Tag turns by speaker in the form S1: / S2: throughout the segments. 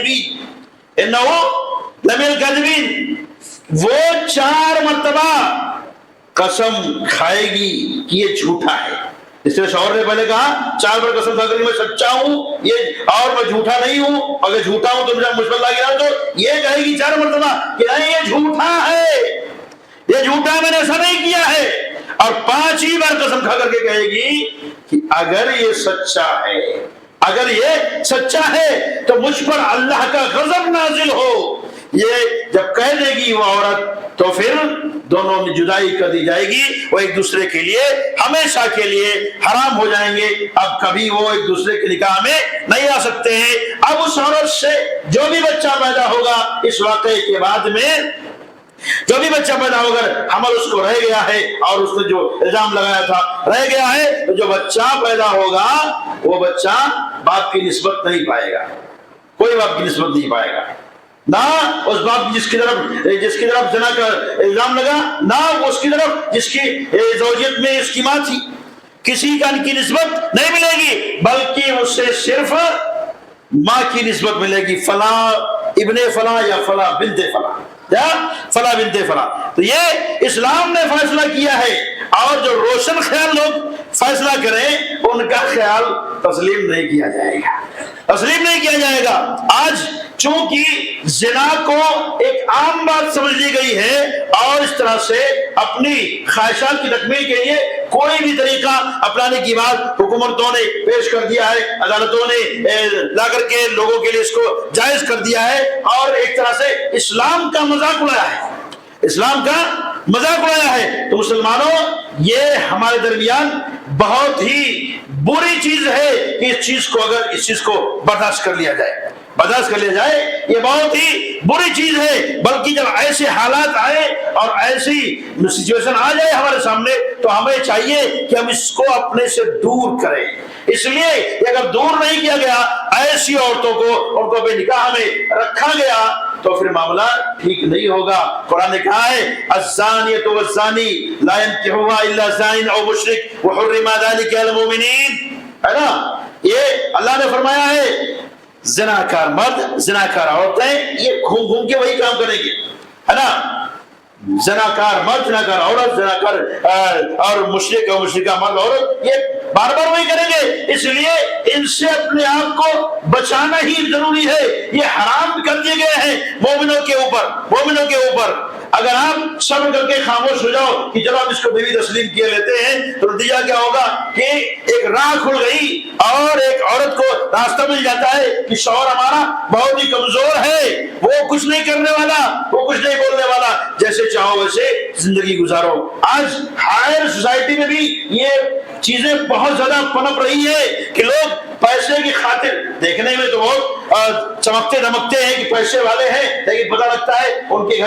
S1: الكاذبين انه لمن الكاذبين، وہ 4 مرتبہ قسم کھائے گی کہ یہ جھوٹا ہے. اس لیے شوہر نے پہلے کہا 4 بار قسم کھا کر میں سچا ہوں یہ اور میں جھوٹا نہیں ہوں، اگر جھوٹا ہوں تو مجھ پر لا گرا، تو یہ کہے گی 4 مرتبہ کہ نہیں یہ جھوٹا ہے، یہ جھوٹا ہے، میں نے ایسا نہیں کیا ہے. اور 5ہی بار قسم کھا کر کے کہے گی کہ اگر یہ سچا ہے، اگر یہ سچا ہے تو مجھ پر اللہ کا غضب نازل ہو. یہ جب کہہ دے گی وہ عورت تو پھر دونوں میں جدائی کر دی جائے گی، وہ ایک دوسرے کے لیے ہمیشہ کے لیے حرام ہو جائیں گے. اب کبھی وہ ایک دوسرے کے نکاح میں نہیں آ سکتے ہیں. اب اس عورت سے جو بھی بچہ پیدا ہوگا اس واقعے کے بعد میں، جو بھی بچہ پیدا ہو کر حمل اس کو رہ گیا ہے اور اس نے جو الزام لگایا تھا رہ گیا ہے، تو جو بچہ پیدا ہوگا وہ بچہ باپ کی نسبت نہیں پائے گا، کوئی باپ کی نسبت نہیں پائے گا، نہ اس باپ جس کی طرف زنا کا الزام لگا، نہ اس کی طرف جس کی زوجیت میں اس کی ماں تھی. کسی کا ان کی نسبت نہیں ملے گی، بلکہ اس سے صرف ماں کی نسبت ملے گی، فلاں ابن فلاں یا فلاں بنت فلاں یا فلاں بنت فلاں. تو یہ اسلام نے فیصلہ کیا ہے، اور جو روشن خیال لوگ فیصلہ کریں ان کا خیال تسلیم نہیں کیا جائے گا، تسلیم نہیں کیا جائے گا. آج چونکہ زنا کو ایک عام بات سمجھ لی گئی ہے، اور اس طرح سے اپنی خواہشات کی تکمیل کے لیے کوئی بھی طریقہ اپنانے کی بات حکومتوں نے پیش کر دیا ہے، عدالتوں نے لا کر کے لوگوں کے لیے اس کو جائز کر دیا ہے، اور ایک طرح سے اسلام کا مذاق اڑایا ہے، اسلام کا مذاق اڑایا ہے. تو مسلمانوں، یہ ہمارے درمیان بہت ہی بری چیز ہے کہ اس چیز کو برداشت کر لیا جائے، یہ بہت ہی بری چیز ہے. بلکہ جب ایسے حالات آئے اور ایسی سچویشن آ جائے ہمارے سامنے تو ہمیں چاہیے کہ ہم اس کو اپنے سے دور کریں. اس لیے اگر دور نہیں کیا گیا، ایسی عورتوں کو ان کو بے نکاح میں رکھا گیا تو پھر معاملہ ٹھیک نہیں ہوگا. قرآن نے کہا ہے الزانیۃ والزانی لا ينکحها الا زان او مشرک وحرم ذلك على المؤمنین، ہے نا. یہ اللہ نے فرمایا ہے زناکار مرد، زناکار عورتیں یہ گھوم گھوم کے وہی کام کریں گے، ہے نا. زناکار مرد، زناکار عورت، زناکار اور مشرک اور مشرکہ مرد عورت، یہ بار بار وہی کریں گے. اس لیے ان سے اپنے آپ کو بچانا ہی ضروری ہے. یہ حرام کر دیے گئے ہیں مومنوں کے اوپر. اگر آپ صبر کر کے خاموش ہو جاؤ کہ چلو ہم اس کو بیوی تسلیم کیے لیتے ہیں، تو نتیجہ کیا ہوگا کہ ایک راہ کھل گئی اور ایک عورت کو راستہ مل جاتا ہے کہ شوہر ہمارا بہت ہی کمزور ہے، وہ کچھ نہیں کرنے والا، وہ کچھ نہیں بولنے والا، جیسے چاہو ویسے زندگی گزارو. آج ہائر سوسائٹی میں بھی یہ چیزیں بہت زیادہ پنپ رہی ہے کہ لوگ پیسے کی خاطر، دیکھنے میں تو بہت چمکتے دمکتے ہیں کہ پیسے والے ہیں، لیکن پتہ لگتا ہے ان کے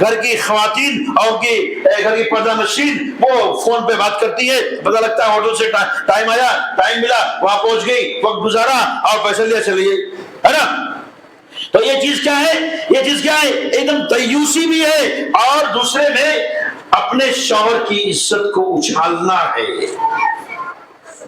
S1: گھر کی خواتین اور ان کی گھر کی پردہ نشین وہ فون پہ بات کرتی ہے، پتہ لگتا ہے ہوٹل سے ٹائم آیا، ٹائم ملا، وہاں پہنچ گئی، وقت گزارا اور پیسے لیا چلی گئی، ہے نا. تو یہ چیز کیا ہے؟ ایک دم دیوسی بھی ہے، اور دوسرے میں اپنے شوہر کی عزت کو اچھالنا ہے.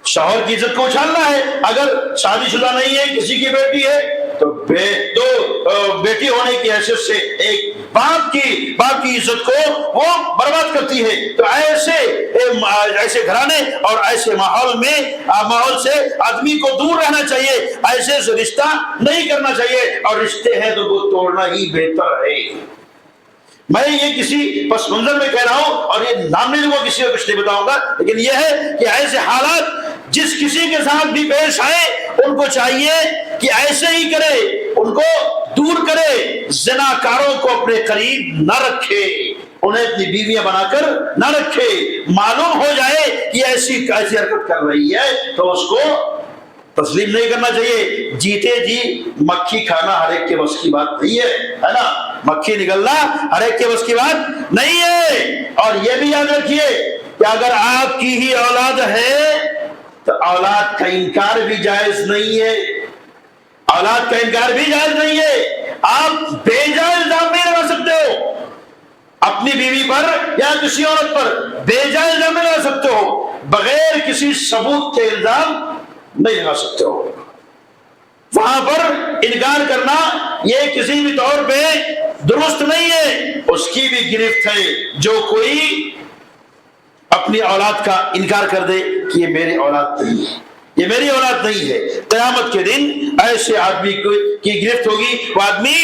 S1: شوہر کی عزت کو اچھالنا ہے. اگر شادی شدہ نہیں ہے، کسی کی بیٹی ہے، تو بیٹی ہونے کی حیثیت سے ایک باپ کی عزت کو وہ برباد کرتی ہے. تو ایسے گھرانے اور ایسے ماحول سے آدمی کو دور رہنا چاہیے، ایسے سے رشتہ نہیں کرنا چاہیے، اور رشتے ہیں تو وہ توڑنا ہی بہتر ہے. میں یہ کسی پس منظر میں کہہ رہا ہوں، اور یہ نام نہیں لوں گا، کسی کو کچھ نہیں بتاؤں گا، لیکن یہ ہے کہ ایسے حالات جس کسی کے ساتھ بھی پیش آئے ان کو چاہیے کہ ایسے ہی کرے، ان کو دور کرے، زناکاروں کو اپنے قریب نہ رکھے، انہیں اپنی بیویاں بنا کر نہ رکھے. معلوم ہو جائے کہ ایسی حرکت کر رہی ہے تو اس کو تسلیم نہیں کرنا چاہیے. جیتے جی مکھی کھانا ہر ایک کے بس کی بات نہیں ہے نا. مکھی نکلنا ہر ایک کے بس کی بات نہیں ہے. اور یہ بھی یاد رکھیے کہ اگر آپ کی ہی اولاد ہے تو اولاد کا انکار بھی جائز نہیں ہے. اولاد کا انکار بھی جائز نہیں ہے. آپ بے جائز الزام نہیں لگا سکتے ہو اپنی بیوی پر یا کسی عورت پر، بے جائز الزام نہیں لگا سکتے ہو، بغیر کسی ثبوت کے الزام نہیں لگا سکتے ہو. وہاں پر انکار کرنا یہ کسی بھی طور پہ درست نہیں ہے. اس کی بھی گرفت ہے جو کوئی اپنی اولاد کا انکار کر دے کہ یہ میری اولاد نہیں ہے، یہ میری اولاد نہیں ہے. قیامت کے دن ایسے آدمی کی گرفت ہوگی، وہ آدمی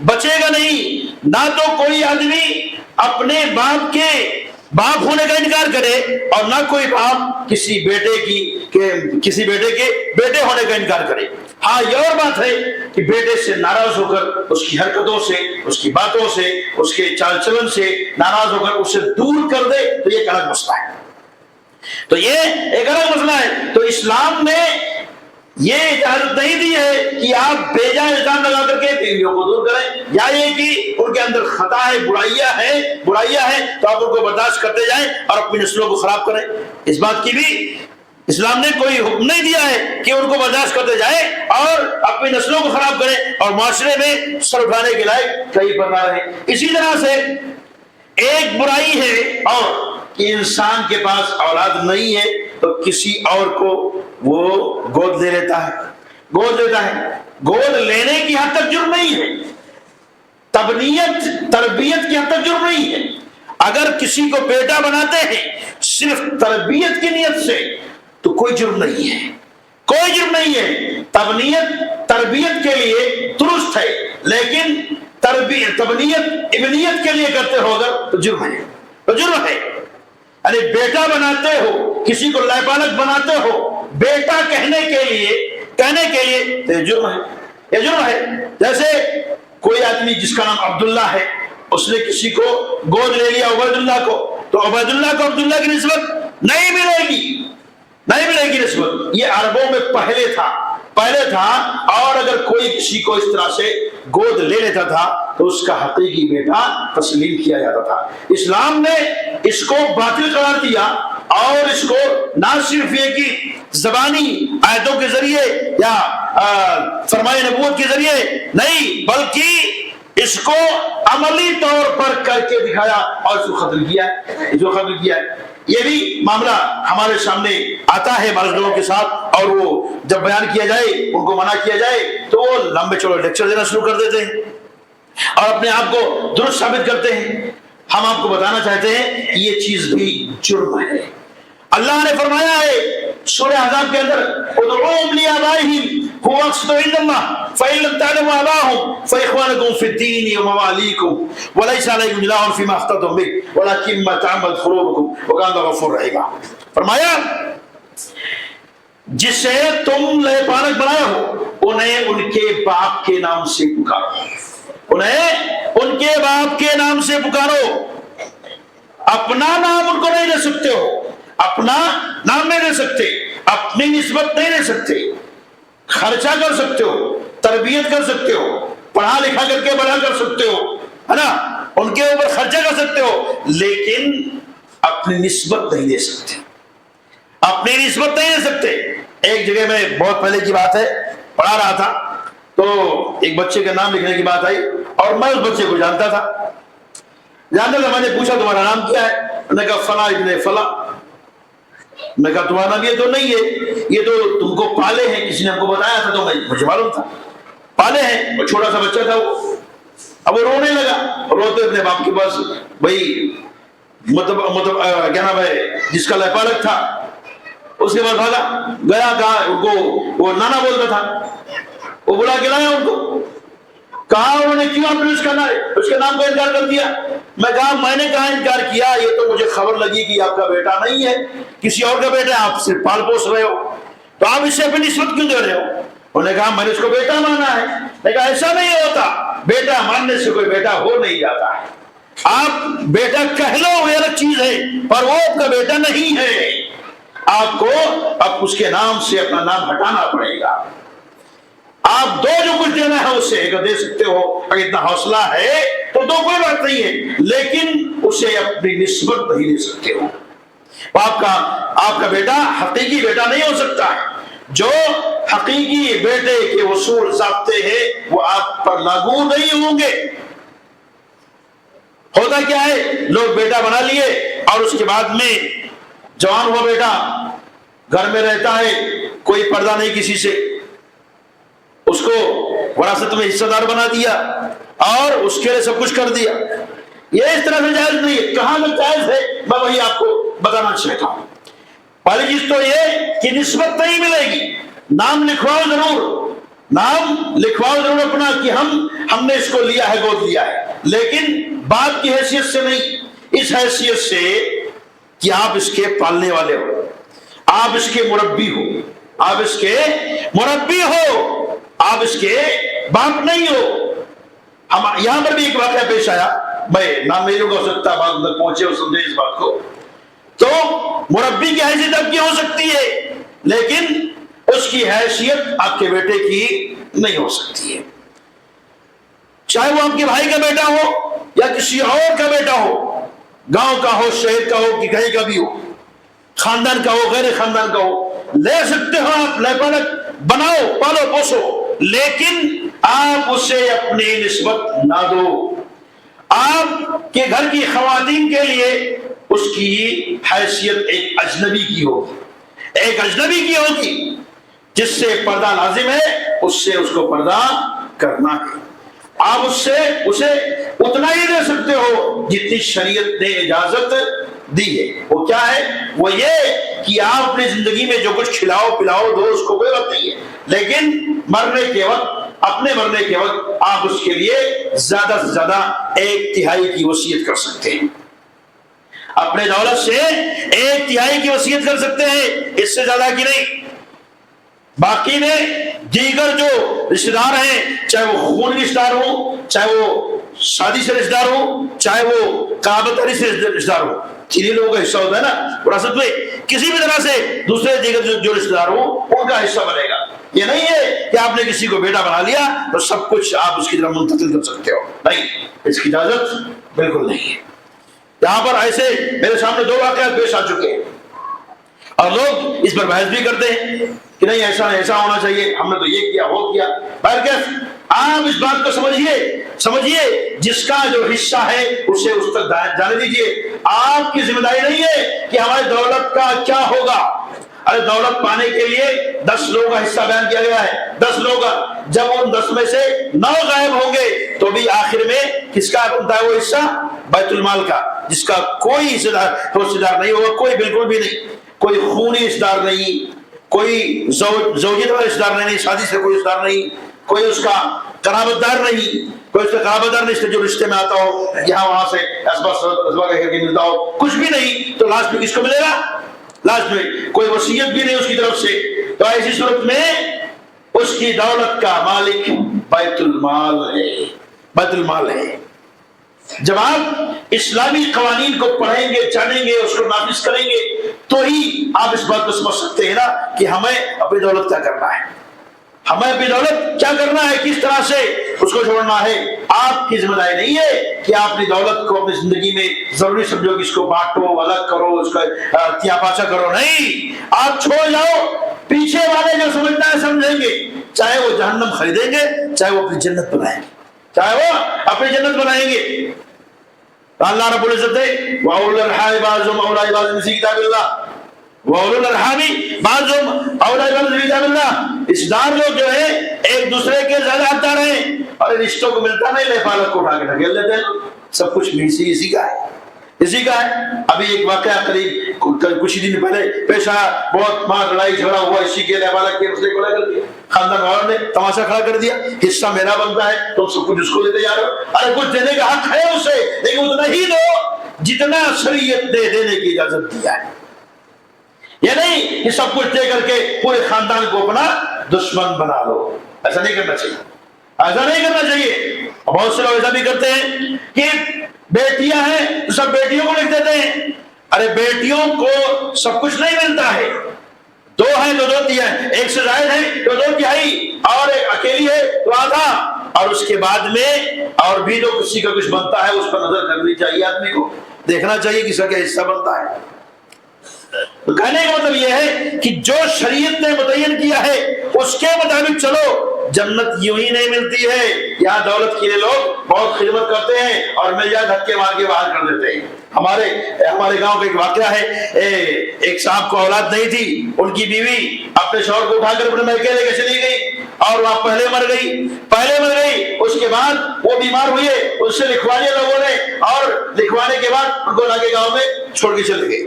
S1: بچے گا نہیں. نہ تو کوئی آدمی اپنے باپ کے باپ ہونے کا انکار کرے، اور نہ کوئی باپ کسی بیٹے کے بیٹے ہونے کا انکار کرے. ہاں یہ اور بات ہے کہ بیٹے سے ناراض ہو کر، اس کی حرکتوں سے، اس کی باتوں سے، اس کے چال چلن سے ناراض ہو کر اسے دور کر دے تو یہ ایک الگ مسئلہ ہے. تو یہ ایک الگ مسئلہ ہے. تو اسلام نے یہ اجازت نہیں دی ہے کہ آپ بے جا الزام لگا کر کے بیویوں کو دور کریں، یا یہ کہ ان کے اندر خطا ہے، برائیاں ہیں تو آپ ان کو برداشت کرتے جائیں اور اپنی نسلوں کو خراب کریں. اس بات کی بھی اسلام نے کوئی حکم نہیں دیا ہے کہ ان کو برداشت کرتے جائیں اور اپنی نسلوں کو خراب کریں اور معاشرے میں سر اٹھانے کے لائق کہیں پر نہ رہیں. اسی طرح سے ایک برائی ہے اور کہ انسان کے پاس اولاد نہیں ہے تو کسی اور کو وہ گود لے لیتا ہے. گود لینے کی حد تک جرم نہیں ہے، تربیت کی حد تک جرم نہیں ہے. اگر کسی کو بیٹا بناتے ہیں صرف تربیت کی نیت سے تو کوئی جرم نہیں ہے. تربیت کے لیے درست ہے، لیکن تبنیت ابنیت کے لیے کرتے ہو اگر تو جرم ہے. یعنی بیٹا بناتے ہو، کسی کو لائبالغ بناتے ہو بیٹا کہنے کے لیے تو یہ جرم ہے. جیسے کوئی آدمی جس کا نام عبداللہ ہے، اس نے کسی کو گود لے لیا عبید اللہ کو، تو عبید اللہ کو عبداللہ کی نسبت نہیں ملے گی نسبت. یہ عربوں میں پہلے تھا اور اگر کوئی کسی کو اس طرح سے گود لے لیتا تھا تو اس کا حقیقی بیٹا تسلیم کیا جاتا تھا. اسلام نے اس کو باطل قرار دیا اور اس کو نہ صرف یہ کہ زبانی آیتوں کے ذریعے یا فرمائے نبوت کے ذریعے نہیں، بلکہ اس کو عملی طور پر کر کے دکھایا اور اس کو ختم کیا ہے. یہ بھی معاملہ ہمارے سامنے آتا ہے بعض لوگوں کے ساتھ، اور وہ جب بیان کیا جائے، ان کو منع کیا جائے تو وہ لمبے چوڑے لیکچر دینا شروع کر دیتے ہیں اور اپنے آپ کو درست ثابت کرتے ہیں. ہم آپ کو بتانا چاہتے ہیں کہ یہ چیز بھی جرم ہے. اللہ نے فرمایا ہے سورہ احزاب کے اندر ادعوهم لآبائهم هو اقسط عند الله فإن لم تعلموا آباءهم فإخوانكم في الدين ومواليكم وليس عليكم جناح فيما أخطأتم به ولكن ما تعمدت قلوبكم وكان الله غفورا رحيما. فرمایا جسے تم لے پالک بنائے ہو انہیں ان کے باپ کے نام سے پکارو. اپنا نام ان کو نہیں دے سکتے ہو، اپنا نام نہیں دے سکتے، اپنی نسبت نہیں دے سکتے. خرچہ کر سکتے ہو، تربیت کر سکتے ہو، پڑھا لکھا کر کے بڑا کر سکتے ہو، ہے نا، ان کے اوپر خرچہ کر سکتے ہو، لیکن اپنی نسبت نہیں دے سکتے. ایک جگہ میں بہت پہلے کی بات ہے، پڑھا رہا تھا تو ایک بچے کا نام لکھنے کی بات آئی اور میں اس بچے کو جانتا تھا. میں نے پوچھا تمہارا نام کیا ہے؟ میں نے کہا فلاں ابن فلاں. میں کہا تمہارا نام یہ تو نہیں ہے، یہ تو تم کو پالے ہیں، کسی نے ہم کو بتایا تھا تو مجھے معلوم تھا پالے ہیں. اور چھوٹا سا بچہ تھا وہ، اب وہ رونے لگا، روتے اپنے باپ کے پاس، بھائی مطلب کیا نام ہے جس کا لائبالغ تھا اس کے بعد گیا کہا ان کو، وہ نانا بولتا تھا، وہ بلا کے لایا ان کو. کہا انہوں نے کیوں آپ نے اس کے نام کا انکار کر دیا؟ میں کہا میں نے کہا انکار کیا، یہ تو مجھے خبر لگی کہ آپ کا بیٹا نہیں ہے، کسی اور کا بیٹا ہے، آپ صرف پال پوس رہے ہو، تو آپ اس سے اپنی نسبت کیوں دے رہے ہو؟ انہوں نے کہا میں نے اس کو بیٹا مانا ہے. میں کہا ایسا نہیں ہوتا، بیٹا ماننے سے کوئی بیٹا ہو نہیں جاتا ہے. آپ بیٹا کہہ لو وہ الگ چیز ہے، پر وہ آپ کا بیٹا نہیں ہے. آپ کو اب اس کے نام سے اپنا نام ہٹانا پڑے گا. آپ دو جو کچھ دینا ہے اسے اگر دے سکتے ہو، اگر اتنا حوصلہ ہے تو دو، کوئی بات نہیں ہے، لیکن اسے اپنی نسبت نہیں دے سکتے ہو. آپ کا بیٹا حقیقی بیٹا نہیں ہو سکتا ہے. جو حقیقی بیٹے کے اصول ضابطے ہیں وہ آپ پر لاگو نہیں ہوں گے. ہوتا کیا ہے، لوگ بیٹا بنا لیے اور اس کے بعد میں جوان ہوا بیٹا گھر میں رہتا ہے، کوئی پردہ نہیں کسی سے، اس کو وراثت میں حصہ دار بنا دیا اور اس کے لیے سب کچھ کر دیا. یہ اس طرح سے جائز نہیں ہے. کہاں میں جائز ہے میں وہی آپ کو بتانا چاہتا ہوں. پہلی چیز تو یہ کہ نسبت نہیں ملے گی. نام لکھواؤ ضرور، نام لکھواؤ ضرور اپنا کہ ہم نے اس کو لیا ہے، گود لیا ہے، لیکن باپ کی حیثیت سے نہیں. اس حیثیت سے کہ آپ اس کے پالنے والے ہو، آپ اس کے مربی ہو، آپ اس کے مربی ہو، آپ اس کے باپ نہیں ہو. ہم یہاں پر بھی ایک واقعہ پیش آیا، میں نام نہیں لوں گا، ہو سکتا بات تک پہنچے اور سمجھے اس بات کو. تو مربی کی حیثیت آپ کی ہو سکتی ہے، لیکن اس کی حیثیت آپ کے بیٹے کی نہیں ہو سکتی ہے. چاہے وہ آپ کے بھائی کا بیٹا ہو یا کسی اور کا بیٹا ہو، گاؤں کا ہو، شہر کا ہو، کہ کہیں کا بھی ہو، خاندان کا ہو، غیر خاندان کا ہو، لے سکتے ہو آپ، لے پالک بناؤ، پالو پوسو، لیکن آپ اسے اپنی نسبت نہ دو. آپ کے گھر کی خواتین کے لیے اس کی حیثیت ایک اجنبی کی ہوگی، ایک اجنبی کی ہوگی. جس سے پردہ لازم ہے اس کو پردہ کرنا ہے. آپ اسے اتنا ہی دے سکتے ہو جتنی شریعت نے اجازت دی ہے. وہ کیا ہے؟ وہ یہ کہ آپ اپنی زندگی میں جو کچھ کھلاؤ پلاؤ دو، اس کو کوئی بات نہیں ہے، لیکن مرنے کے وقت، اپنے مرنے کے وقت آپ اس کے لیے زیادہ سے زیادہ 1/3 کی وصیت کر سکتے ہیں. اپنے دولت سے 1/3 کی وصیت کر سکتے ہیں، اس سے زیادہ کی نہیں. باقی میں دیگر جو رشتہ دار ہیں، چاہے وہ خون رشتہ دار ہو، چاہے وہ شادی سے رشتہ دار ہو، چاہے وہ قرابت سے رشتہ دار ہو، چینی لوگوں کا حصہ ہوتا ہے نا وراثت میں، کسی بھی طرح سے دوسرے دیگر جو رشتہ دار ہو ان کا حصہ بنے گا. یہ نہیں ہے کہ آپ نے کسی کو بیٹا بنا لیا تو سب کچھ آپ اس کی طرف منتقل کر سکتے ہو، نہیں، اس کی اجازت بالکل نہیں ہے. یہاں پر ایسے میرے سامنے 2 واقعات پیش آ چکے ہیں اور لوگ اس پر بحث بھی کرتے ہیں کہ نہیں ایسا ہونا چاہیے، ہم نے تو یہ کیا وہ کیا. بہرکیف آپ اس بات کو سمجھیے جس کا جو حصہ ہے اسے اس تک جانے دیجیے. آپ کی ذمہ داری نہیں ہے کہ ہماری دولت کا کیا ہوگا. ارے دولت پانے کے لیے 10 لوگوں کا حصہ بیان کیا گیا ہے، 10 لوگ، جب ان 10 میں سے 9 غائب ہوں گے تو بھی آخر میں کس کا بنتا ہے وہ حصہ؟ بیت المال کا، جس کا کوئی حصہ دار نہیں ہوگا، کوئی بالکل بھی نہیں، کوئی خونی حصہ دار نہیں، کوئی زوجیت والا حصہ دار نہیں، شادی سے کوئی حصہ دار نہیں، کوئی اس کا قرابت دار نہیں، کوئی اس کا قرابت دار نہیں جو رشتے میں آتا ہو، یہاں وہاں سے اسبا کر کے ملتا ہو، کچھ بھی نہیں. تو لاسٹ میں کس کو ملے گا؟ لاسٹ میں کوئی وصیت بھی نہیں اس کی طرف سے. تو ایسی صورت میں اس کی دولت کا مالک بیت المال ہے، بیت المال ہے. جب آپ اسلامی قوانین کو پڑھیں گے، جانیں گے، اس کو نافذ کریں گے تو ہی آپ اس بات کو سمجھ سکتے ہیں نا کہ ہمیں اپنی دولت کیا کرنا ہے، ہمیں اپنی دولت کیا کرنا ہے، کس طرح سے اس کو چھوڑنا ہے. آپ کی ذمہ داری نہیں ہے کہ آپ اپنی دولت کو اپنی زندگی میں ضروری سمجھو کہ اس کو بانٹو، الگ کرو، اس کا کیا پاچا کرو. نہیں، آپ چھوڑ جاؤ. پیچھے والے جو سمجھنا ہے سمجھیں گے، چاہے وہ جہنم خریدیں گے، چاہے وہ اپنی جنت بنائیں گے، چاہے وہ اپنی جنت بنائیں گے. اللہ رب العزت ہے وَأُولُو الْأَرْحَامِ بَعْضُهُمْ أَوْلَىٰ بِبَعْضٍ فِي كِتَابِ اللَّهِ، وَأُولُو الْأَرْحَامِ بَعْضُهُمْ أَوْلَىٰ بِبَعْضٍ فِي كِتَابِ اللَّهِ. اس دار لوگ جو ہیں ایک دوسرے کے زیادہ حقدار ہیں، اور رشتوں کو ملتا نہیں، لے پالک کو اٹھا کے ڈھکیل دیتے ہیں. سب کچھ اسی کا ہے، اسی کا ہے. ابھی ایک واقعہ قریب کچھ ہی دن پہلے پیش آیا، بہت مار لڑائی جھگڑا ہوا اسی کے لے پالک کے مسئلے کو لے کر کے. خاندان والوں نے تماشا کھڑا کر دیا، حصہ میرا بنتا ہے تو سب کچھ اس کو دیتے جا رہے ہو. ارے کچھ دینے کا حق ہے اسے، لیکن اتنا ہی دو جتنا شریعت نے دینے کی اجازت دیا ہے. یہ نہیں کہ سب کچھ دے کر کے پورے خاندان کو اپنا دشمن بنا لو. ایسا نہیں کرنا چاہیے، ایسا نہیں کرنا چاہیے. بہت سے لوگ ایسا بھی کرتے ہیں کہ بیٹیاں ہیں تو سب بیٹیوں کو لکھ دیتے ہیں. ارے بیٹیوں کو سب کچھ نہیں ملتا ہے، 2 ہیں تو 2 تہائی، 1 سے زائد ہے تو 2 تہائی، اور ایک اکیلی ہے تو آدھا. اور اس کے بعد میں اور بھی جو کسی کا کچھ بنتا ہے اس پر نظر کرنی چاہیے، آدمی کو دیکھنا چاہیے کس کا کیا حصہ بنتا ہے. تو کہنے کا مطلب یہ ہے کہ جو شریعت نے متعین کیا ہے اس کے مطابق چلو. جنت یوں ہی نہیں ملتی ہے، یہاں دولت کے لیے لوگ بہت خدمت کرتے ہیں اور مل جائے دھکے مار کے باہر کر دیتے ہیں. ہمارے گاؤں کا ایک واقعہ ہے، ایک صاحب کو اولاد نہیں تھی، ان کی بیوی اپنے شوہر کو اٹھا کر اپنے میکے لے کے چلی گئی اور وہ پہلے مر گئی، اس کے بعد وہ بیمار ہوئے، اس سے لکھوا لیا لوگوں نے، اور لکھوانے کے بعد ان کو لا کے گاؤں میں چھوڑ کے چلے گئے۔